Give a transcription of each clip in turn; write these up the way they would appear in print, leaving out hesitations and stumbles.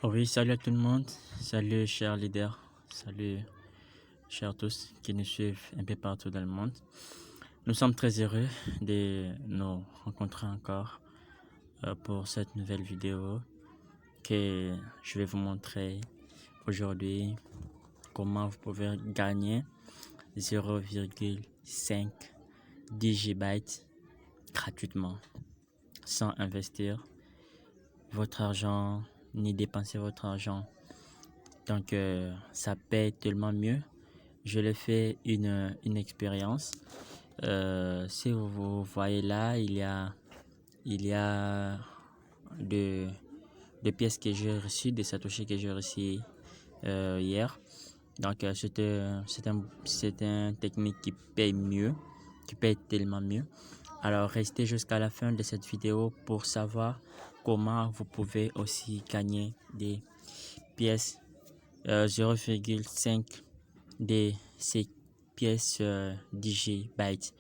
Oui, salut à tout le monde, salut chers leaders, salut chers tous qui nous suivent un peu partout dans le monde. Nous sommes très heureux de nous rencontrer encore pour cette nouvelle vidéo que je vais vous montrer aujourd'hui comment vous pouvez gagner 0,5 digibytes gratuitement sans investir votre argent ni dépenser votre argent. Donc ça paye tellement mieux. Je l'ai fait une expérience. Si vous voyez là, il y a de pièces que j'ai reçues, des satoshis que j'ai reçus hier. Donc c'est un technique qui paye mieux, qui paye tellement mieux. Alors restez jusqu'à la fin de cette vidéo pour savoir comment vous pouvez aussi gagner des pièces 0,5 de ces pièces Digibyte.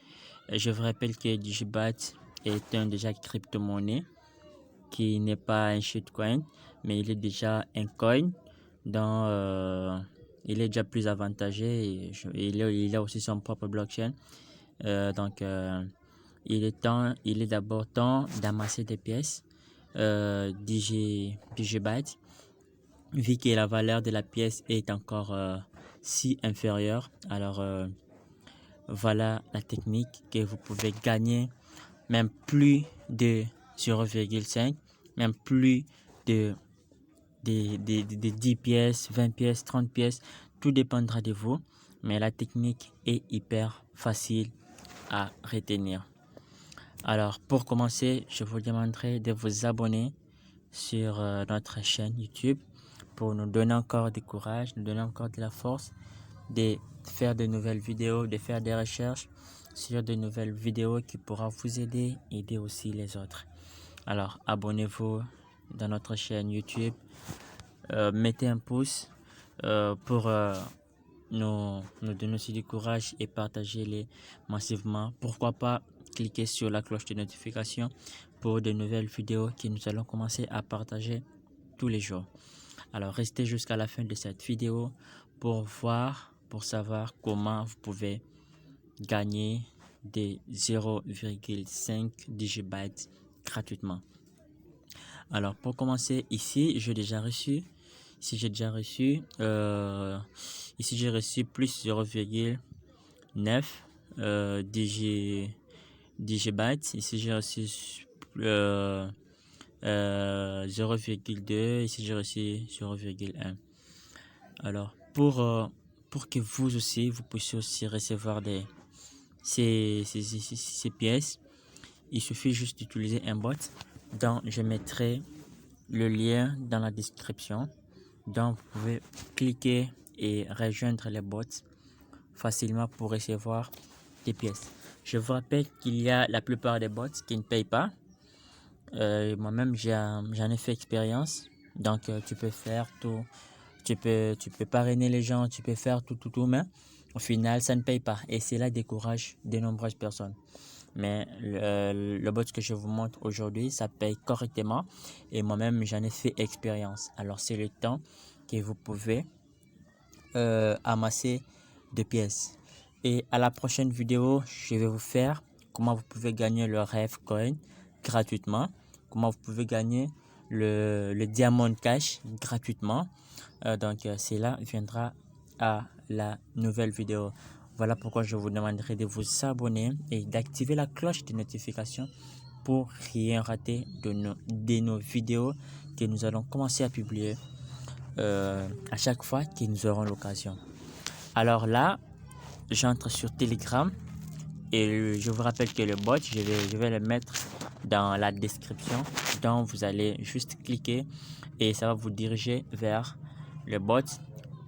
Je vous rappelle que Digibyte est un déjà crypto-monnaie qui n'est pas un shitcoin, mais il est déjà un coin dont il est déjà plus avantagé et il a aussi son propre blockchain. Il est d'abord temps d'amasser des pièces Digibyte, vu que la valeur de la pièce est encore si inférieure. Alors voilà la technique que vous pouvez gagner même plus de 0,5, même plus de 10 pièces, 20 pièces, 30 pièces, tout dépendra de vous, mais la technique est hyper facile à retenir. Alors pour commencer, je vous demanderai de vous abonner sur notre chaîne YouTube pour nous donner encore du courage, nous donner encore de la force de faire de nouvelles vidéos, de faire des recherches sur de nouvelles vidéos qui pourra vous aider aussi les autres. Alors abonnez-vous dans notre chaîne YouTube, mettez un pouce pour nous donner aussi du courage et partagez-les massivement. Pourquoi pas cliquer sur la cloche de notification pour de nouvelles vidéos que nous allons commencer à partager tous les jours. Alors restez jusqu'à la fin de cette vidéo pour savoir comment vous pouvez gagner des 0,5 digibytes gratuitement. Alors pour commencer, ici j'ai déjà reçu ici j'ai reçu plus 0,9 digibytes. Ici j'ai reçu 0,2, ici j'ai reçu 0,1. alors pour que vous aussi vous puissiez aussi recevoir ces pièces, il suffit juste d'utiliser un bot dont je mettrai le lien dans la description, donc vous pouvez cliquer et rejoindre les bots facilement pour recevoir des pièces. Je vous rappelle qu'il y a la plupart des bots qui ne payent pas. Moi-même j'en ai fait expérience, donc tu peux faire tout, tu peux parrainer les gens, tu peux faire tout, mais au final ça ne paye pas et cela décourage de nombreuses personnes. Mais le bot que je vous montre aujourd'hui, ça paye correctement et moi-même j'en ai fait expérience. Alors c'est le temps que vous pouvez amasser de pièces. Et à la prochaine vidéo, je vais vous faire comment vous pouvez gagner le Rêve Coin gratuitement, comment vous pouvez gagner le Diamond Cash gratuitement. Cela viendra à la nouvelle vidéo. Voilà pourquoi je vous demanderai de vous abonner et d'activer la cloche de notification pour rien rater de nos vidéos que nous allons commencer à publier à chaque fois que nous aurons l'occasion. Alors là, j'entre sur Telegram et je vous rappelle que le bot, je vais le mettre dans la description. Donc vous allez juste cliquer et ça va vous diriger vers le bot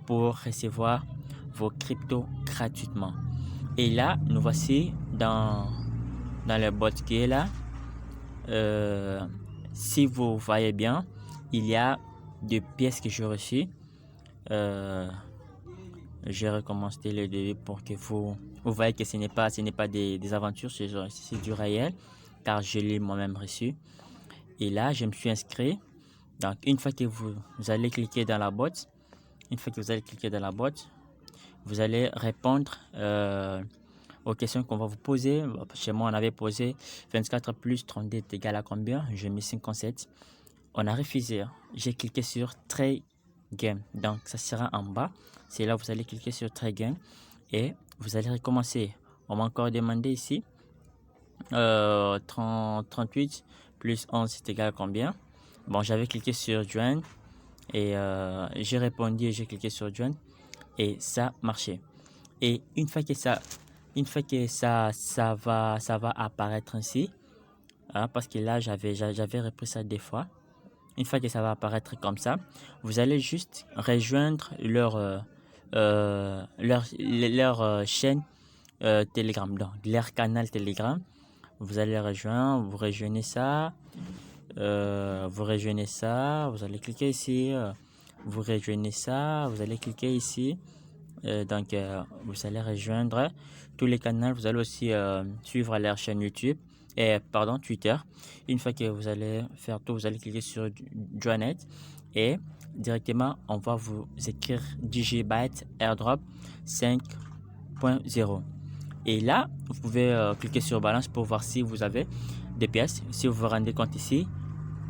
pour recevoir vos cryptos gratuitement. Et là, nous voici dans le bot qui est là. Si vous voyez bien, il y a des pièces que j'ai reçues. Je recommence le début pour que vous voyez que ce n'est pas des aventures, c'est du réel, car je l'ai moi-même reçu. Et là, je me suis inscrit Donc, une fois que vous allez cliquer dans la boîte, vous allez répondre aux questions qu'on va vous poser. Chez moi, on avait posé 24 plus 32 est égal à combien? J'ai mis 57. On a refusé. J'ai cliqué sur Try Game. Donc, ça sera en bas. C'est là où vous allez cliquer sur Try Game et vous allez recommencer. On m'a encore demandé ici 38 plus 11 est égal à combien? Bon, j'avais cliqué sur Join et j'ai répondu et j'ai cliqué sur Join et ça marchait. Et une fois que ça va apparaître ainsi, hein, parce que là j'avais repris ça des fois. Une fois que ça va apparaître comme ça, vous allez juste rejoindre leur chaîne Telegram, donc leur canal Telegram. Vous allez rejoindre, vous rejoignez ça, vous allez cliquer ici, vous rejoignez ça, vous allez cliquer ici. Donc, vous allez rejoindre tous les canaux. Vous allez aussi suivre leur chaîne YouTube et Twitter. Une fois que vous allez faire tout, vous allez cliquer sur Joinet et directement, on va vous écrire Digibyte Airdrop 5.0. Et là, vous pouvez cliquer sur Balance pour voir si vous avez des pièces. Si vous vous rendez compte ici,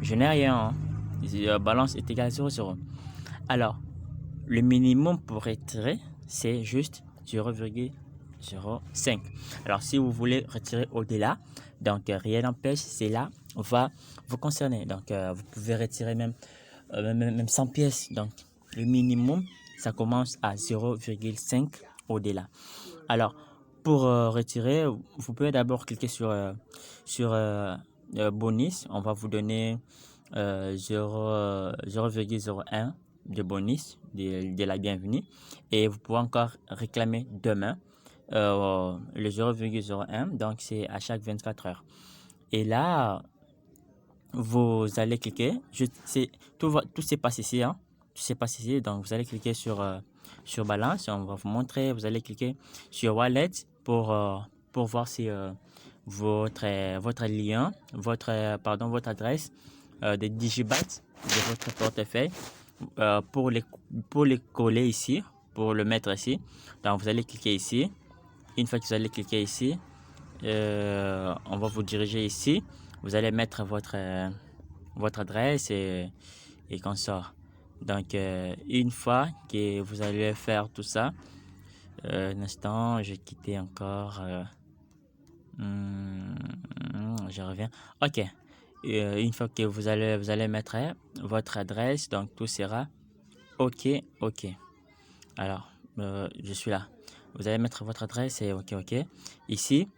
je n'ai rien. Balance est égal à 0,0. Alors, le minimum pour retirer, c'est juste 0,05. Alors, si vous voulez retirer au-delà, donc rien n'empêche, c'est là va vous concerner. Donc, vous pouvez retirer même 100 pièces. Donc, le minimum, ça commence à 0,5 au-delà. Alors, pour retirer, vous pouvez d'abord cliquer sur bonus. On va vous donner 0,01 de bonus de la bienvenue et vous pouvez encore réclamer demain le 0,01, donc c'est à chaque 24 heures. Et là, vous allez cliquer, tout se passe ici, hein, tout se passe ici, donc vous allez cliquer sur balance, on va vous montrer, vous allez cliquer sur wallet pour voir si votre lien, votre adresse de Digibyte de votre portefeuille pour les coller ici, pour le mettre ici. Donc vous allez cliquer ici. Une fois que vous allez cliquer ici, on va vous diriger ici. Vous allez mettre votre adresse et qu'on sort. Donc une fois que vous allez faire tout ça, un instant, j'ai quitté encore. Je reviens. Ok. Une fois que vous allez mettre votre adresse, donc tout sera ok. Alors, je suis là. Vous allez mettre votre adresse et ok. Ici,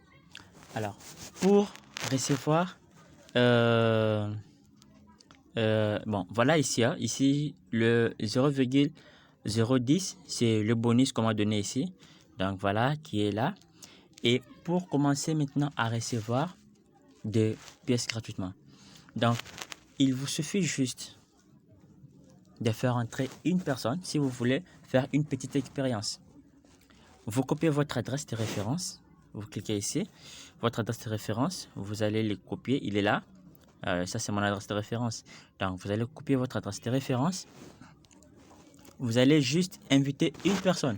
alors, pour recevoir, bon, voilà ici, hein, ici, le 0,010, c'est le bonus qu'on m'a donné ici. Donc, voilà, qui est là. Et pour commencer maintenant à recevoir des pièces gratuitement. Donc, il vous suffit juste de faire entrer une personne si vous voulez faire une petite expérience. Vous copiez votre adresse de référence, vous cliquez ici, votre adresse de référence, vous allez le copier, il est là. Ça, c'est mon adresse de référence. Donc, vous allez copier votre adresse de référence. Vous allez juste inviter une personne.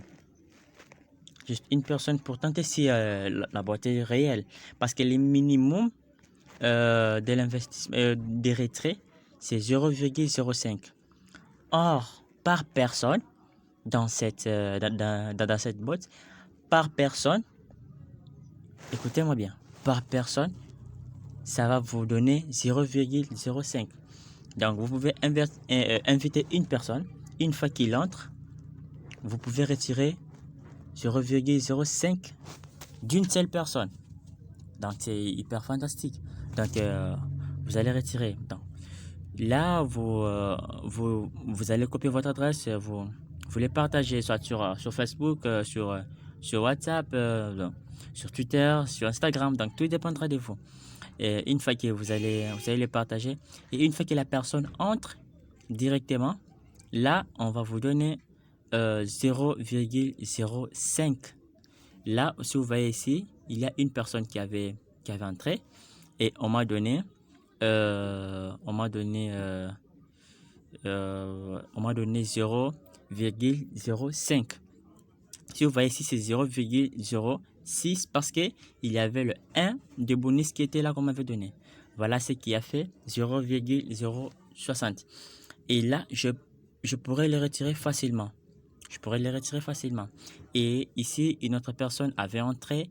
Juste une personne pour tenter si la boîte est réelle. Parce que le minimum de l'investissement, des retraits, c'est 0,05. Or, par personne, dans cette boîte, par personne, écoutez-moi bien, par personne, ça va vous donner 0,05. Donc, vous pouvez inviter une personne. Une fois qu'il entre, vous pouvez retirer 0,05 d'une seule personne. Donc, c'est hyper fantastique. Donc, vous allez retirer. Donc, là, vous allez copier votre adresse, vous les partagez soit sur Facebook, sur WhatsApp, sur Twitter, sur Instagram. Donc, tout dépendra de vous. Et une fois que vous allez les partager, et une fois que la personne entre directement, là, on va vous donner 0,05. Là, si vous voyez ici, il y a une personne qui avait entré et on m'a donné on m'a donné 0,05. Si vous voyez ici, c'est 0,06 parce qu'il y avait le 1 de bonus qui était là qu'on m'avait donné. Voilà ce qui a fait 0,060. Et là, je pourrais le retirer facilement. Je pourrais le retirer facilement. Et ici, une autre personne avait entré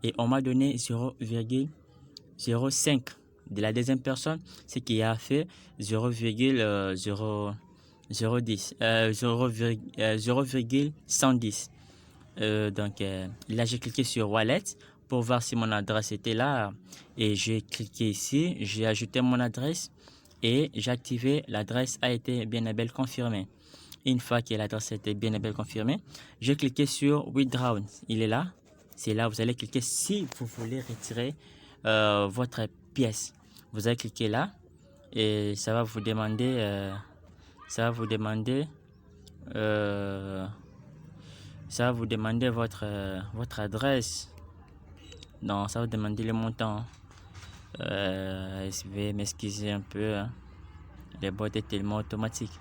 et on m'a donné 0,05 de la deuxième personne, ce qui a fait 0,110. Donc là, j'ai cliqué sur Wallet pour voir si mon adresse était là. Et j'ai cliqué ici, j'ai ajouté mon adresse et j'ai activé. L'adresse a été bien et belle confirmée. Une fois que l'adresse a été bien et belle confirmée, j'ai cliqué sur Withdraw. Il est là. C'est là, vous allez cliquer si vous voulez retirer votre pièce. Vous allez cliquer là et ça va vous demander votre adresse. Non, ça va demander le montant. Je vais m'excuser un peu. Hein. Les bots est tellement automatique.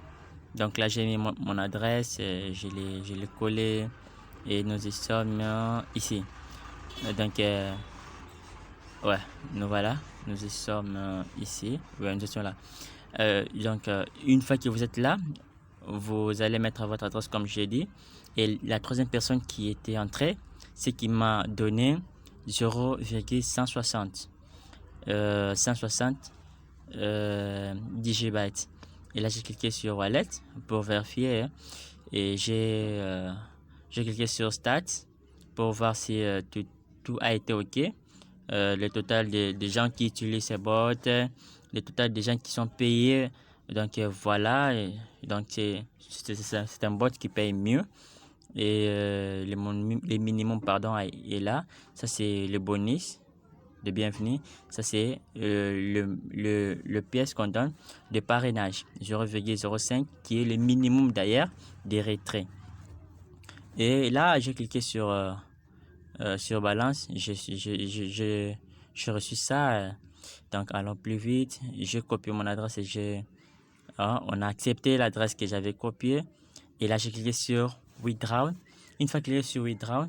Donc là, j'ai mis mon adresse, je l'ai collé et nous y sommes ici. Donc, ouais, nous voilà. Nous y sommes ici. Ouais, nous sommes là. Donc, une fois que vous êtes là, vous allez mettre votre adresse comme j'ai dit. Et la troisième personne qui était entrée, c'est qui m'a donné 0,160 160 digibytes. Et là, j'ai cliqué sur Wallet pour vérifier. Hein, et j'ai cliqué sur Stats pour voir si tout a été OK. Le total des gens qui utilisent ces bots, le total des gens qui sont payés. Donc voilà, et donc c'est un bot qui paye mieux. Et le minimum pardon est là. Ça c'est le bonus de bienvenue. Ça c'est le pièce qu'on donne de parrainage 0,05 qui est le minimum d'ailleurs des retraits. Et là j'ai cliqué sur balance. J'ai reçu ça. Donc allons plus vite. J'ai copié mon adresse et on a accepté l'adresse que j'avais copiée. Et là j'ai cliqué sur Withdraw. Une fois cliqué sur Withdraw,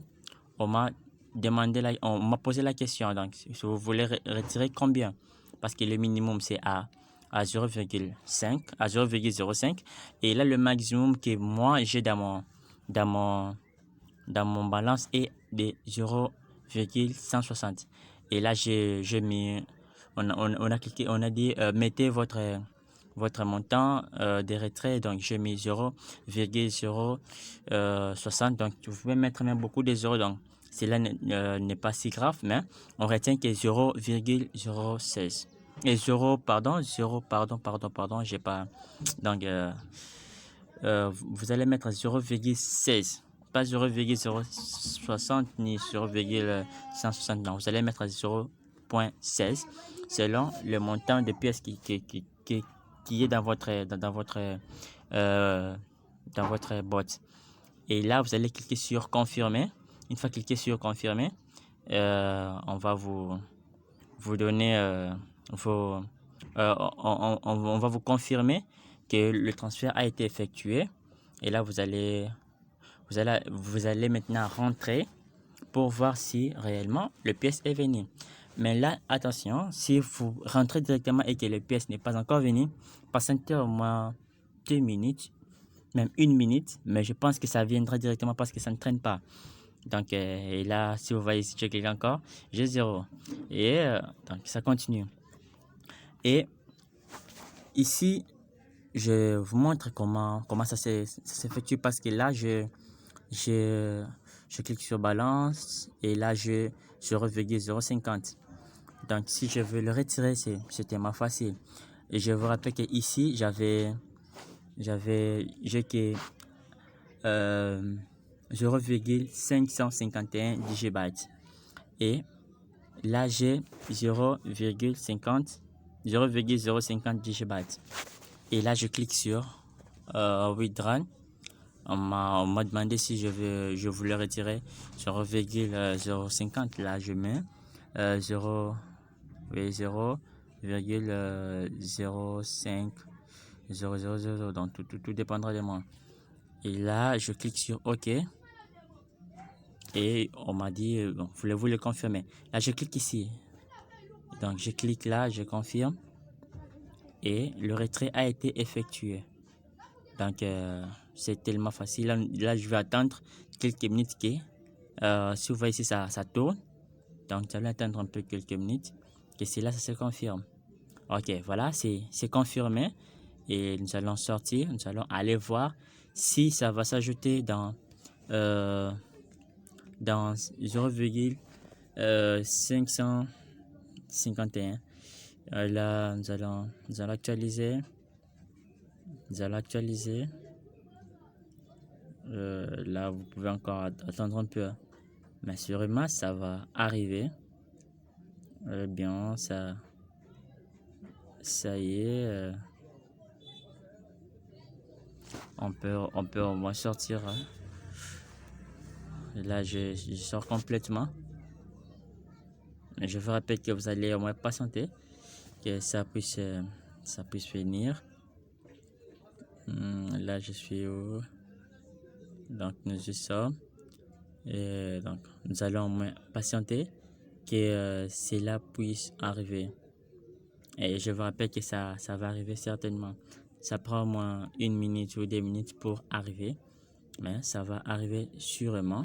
on m'a posé la question. Donc si vous voulez retirer combien, parce que le minimum c'est à 0,05 et là le maximum que moi j'ai dans mon balance est de 0,160. Et là j'ai mis on a cliqué, on a dit mettez votre montant de retrait. Donc j'ai mis 0,060. Donc vous pouvez mettre même beaucoup de zéros, donc cela n'est pas si grave, mais on retient que 0,016 et 0 pardon j'ai pas. Donc vous allez mettre 0,16, pas 0,060 ni 0,160. Non, vous allez mettre 0,16 selon le montant de pièces qui est dans votre bot. Et là, vous allez cliquer sur confirmer. Une fois cliqué sur confirmer, on va vous donner on va vous confirmer que le transfert a été effectué. Et là, vous allez maintenant rentrer pour voir si réellement le pièce est venu. Mais là, attention, si vous rentrez directement et que le pièce n'est pas encore venu, patientez au moins 2 minutes, même 1 minute, mais je pense que ça viendra directement parce que ça ne traîne pas. Donc, et là, si vous voyez, si je clique encore, j'ai 0. Et donc, ça continue. Et ici, je vous montre comment ça s'effectue parce que là, je clique sur balance et là, je 0,050. Donc, si je veux le retirer, c'est tellement facile. Et je vous rappelle que ici, j'ai que 0,551 digibytes. Et là, j'ai 0,050 digibytes. Et là, je clique sur Withdraw. On m'a demandé si je voulais retirer 0,050. Là, je mets 0,05 0,000. Donc, tout dépendra de moi. Et là, je clique sur OK. Et on m'a dit, bon, voulez-vous le confirmer? Là, je clique ici. Donc, je clique là, je confirme. Et le retrait a été effectué. Donc, c'est tellement facile. Là, je vais attendre quelques minutes. Si vous voyez ici, ça tourne. Donc, nous allons attendre un peu quelques minutes. Et c'est là, ça se confirme. OK, voilà, c'est confirmé. Et nous allons sortir. Nous allons aller voir si ça va s'ajouter dans 0,551. Là, nous allons actualiser. Là, vous pouvez encore attendre un peu. Mais sûrement, ça va arriver. Bien, ça y est. On peut au moins sortir. Là, je sors complètement. Mais je vous rappelle que vous allez au moins patienter que ça puisse venir. Là, je suis où? Donc, nous y sommes. Et donc, nous allons au moins patienter que cela puisse arriver. Et je vous rappelle que ça va arriver certainement. Ça prend au moins 1 minute ou 2 minutes pour arriver. Mais ça va arriver sûrement.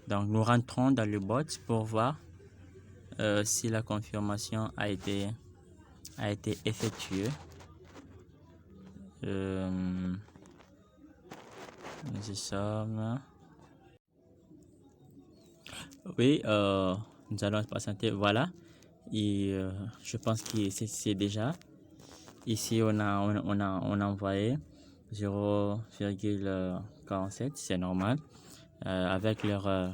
Donc, nous rentrons dans le bot pour voir si la confirmation a été effectuée. Nous y sommes. Oui, nous allons patienter. Voilà. Et je pense que c'est déjà. Ici, on a envoyé 0,47. C'est normal. Avec le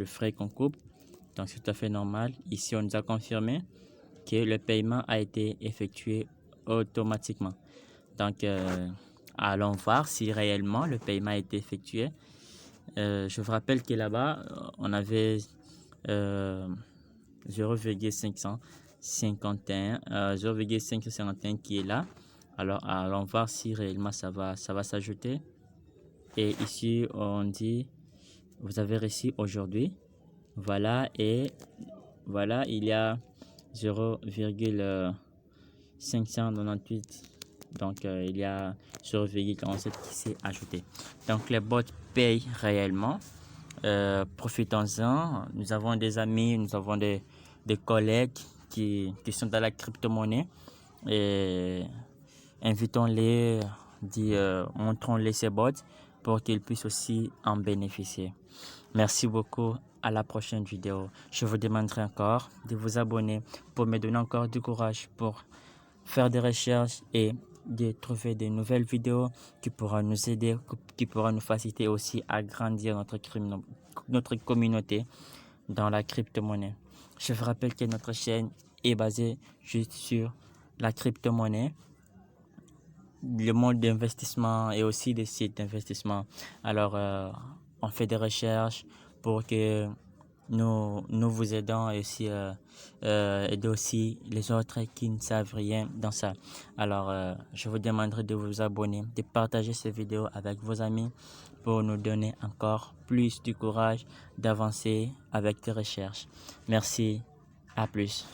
frais qu'on coupe. Donc, c'est tout à fait normal. Ici, on nous a confirmé que le paiement a été effectué automatiquement. Donc, allons voir si réellement le paiement a été effectué. Je vous rappelle que là-bas, on avait 0,551 qui est là. Alors, allons voir si réellement ça va s'ajouter. Et ici, on dit, vous avez reçu aujourd'hui. Voilà, et voilà, il y a 0,598. Donc, il y a 0,47 qui s'est ajouté. Donc, les bots payent réellement. Profitons-en. Nous avons des amis, nous avons des collègues qui sont dans la crypto-monnaie. Et invitons-les, montrons-les ces bots pour qu'ils puissent aussi en bénéficier. Merci beaucoup. À la prochaine vidéo. Je vous demanderai encore de vous abonner pour me donner encore du courage pour faire des recherches et de trouver de nouvelles vidéos qui pourront nous aider, qui pourront nous faciliter aussi à grandir notre communauté dans la crypto-monnaie. Je vous rappelle que notre chaîne est basée juste sur la crypto-monnaie, le monde d'investissement et aussi des sites d'investissement. Alors, on fait des recherches pour que nous vous aidons et aussi aider aussi les autres qui ne savent rien dans ça. Alors, je vous demanderai de vous abonner, de partager cette vidéo avec vos amis pour nous donner encore plus du courage d'avancer avec tes recherches. Merci, à plus.